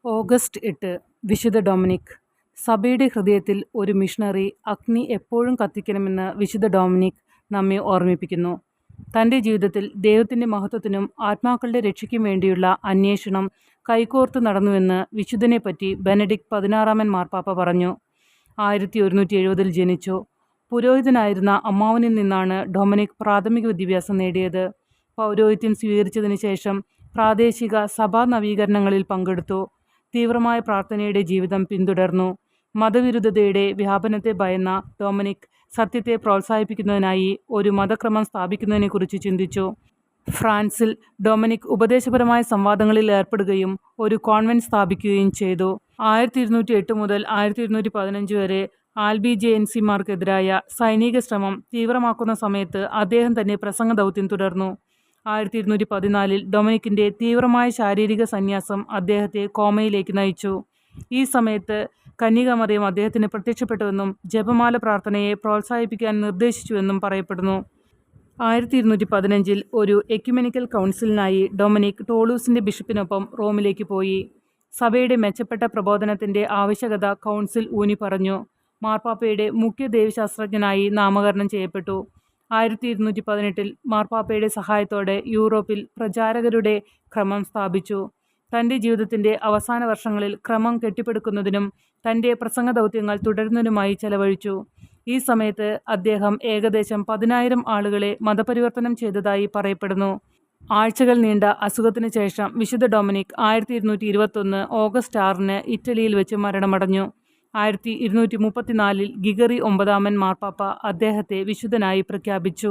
August 8 വിശുദ്ധ Dominic. സഭയുടെ ഹൃദയത്തിൽ ഒരു മിഷണറി അഗ്നി എപ്പോഴും കത്തിക്കണമെന്ന് വിശുദ്ധ ഡൊമിനിക് നമ്മെ ഓർമ്മിപ്പിക്കുന്നു. തൻ്റെ ജീവിതത്തിൽ ദൈവത്തിൻ്റെ മഹത്വത്തിനും ആത്മാക്കളുടെ രക്ഷയ്ക്കും വേണ്ടിയുള്ള അന്വേഷണം കൈകോർത്ത് നടന്നുവെന്ന് വിശുദ്ധനെപ്പറ്റി ബെനഡിക്ട് 16 മാർപ്പാപ്പ പറഞ്ഞു. 1170 ജനിച്ചു. പുരോഹിതനായിരുന്ന അമ്മാവനിൽ നിന്നാണ് ഡൊമിനിക് പ്രാഥമിക വിദ്യാഭ്യാസം നേടിയത്. പൗരോഹിത്യം സ്വീകരിച്ചതിന് ശേഷം പ്രാദേശിക സഭാ നവീകരണങ്ങളിൽ പങ്കെടുത്തു. തീവ്രമായ പ്രാർത്ഥനയുടെ ജീവിതം പിന്തുടർന്നു. മതവിരുദ്ധതയുടെ വ്യാപനത്തെ ഭയന്ന ഡൊമിനിക് സത്യത്തെ പ്രോത്സാഹിപ്പിക്കുന്നതിനായി ഒരു മതക്രമം സ്ഥാപിക്കുന്നതിനെക്കുറിച്ച് ചിന്തിച്ചു. ഫ്രാൻസിൽ ഡൊമിനിക് ഉപദേശപരമായ സംവാദങ്ങളിൽ ഏർപ്പെടുകയും ഒരു കോൺവെന്റ് സ്ഥാപിക്കുകയും ചെയ്തു. 1208 മുതൽ 1215 വരെ ആൽബിജെൻസിമാർക്കെതിരായ സൈനിക ശ്രമം തീവ്രമാക്കുന്ന സമയത്ത് അദ്ദേഹം തന്നെ പ്രസംഗ ദൗത്യം തുടർന്നു. 1214 ഡൊമിനിക്കിൻ്റെ തീവ്രമായ ശാരീരിക സന്യാസം അദ്ദേഹത്തെ കോമയിലേക്ക് നയിച്ചു. ഈ സമയത്ത് കന്യകാമറിയം അദ്ദേഹത്തിന് പ്രത്യക്ഷപ്പെട്ടുവെന്നും ജപമാല പ്രാർത്ഥനയെ പ്രോത്സാഹിപ്പിക്കാൻ നിർദ്ദേശിച്ചുവെന്നും പറയപ്പെടുന്നു. 1215 ഒരു എക്യുമെനിക്കൽ കൗൺസിലിനായി ഡൊമിനിക് ടോളൂസിൻ്റെ ബിഷപ്പിനൊപ്പം റോമിലേക്ക് പോയി. സഭയുടെ മെച്ചപ്പെട്ട പ്രബോധനത്തിൻ്റെ ആവശ്യകത കൗൺസിൽ ഊന്നി പറഞ്ഞു. മാർപ്പാപ്പയുടെ മുഖ്യ ദൈവശാസ്ത്രജ്ഞനായി നാമകരണം ചെയ്യപ്പെട്ടു. 1218 മാർപ്പാപ്പയുടെ സഹായത്തോടെ യൂറോപ്പിൽ പ്രചാരകരുടെ ക്രമം സ്ഥാപിച്ചു. തൻ്റെ ജീവിതത്തിൻ്റെ അവസാന വർഷങ്ങളിൽ ക്രമം കെട്ടിപ്പടുക്കുന്നതിനും തൻ്റെ പ്രസംഗ ദൗത്യങ്ങൾ തുടരുന്നതിനുമായി ചെലവഴിച്ചു. ഈ സമയത്ത് അദ്ദേഹം ഏകദേശം 10,000 ആളുകളെ മതപരിവർത്തനം ചെയ്തതായി പറയപ്പെടുന്നു. ആഴ്ചകൾ നീണ്ട അസുഖത്തിന് ശേഷം വിശുദ്ധ ഡൊമിനിക് 1221 ഓഗസ്റ്റ് 6 ഇറ്റലിയിൽ വെച്ച് മരണമടഞ്ഞു. 1234 ഗിഗറി 9 മാർപ്പാപ്പ അദ്ദേഹത്തെ വിശുദ്ധനായി പ്രഖ്യാപിച്ചു.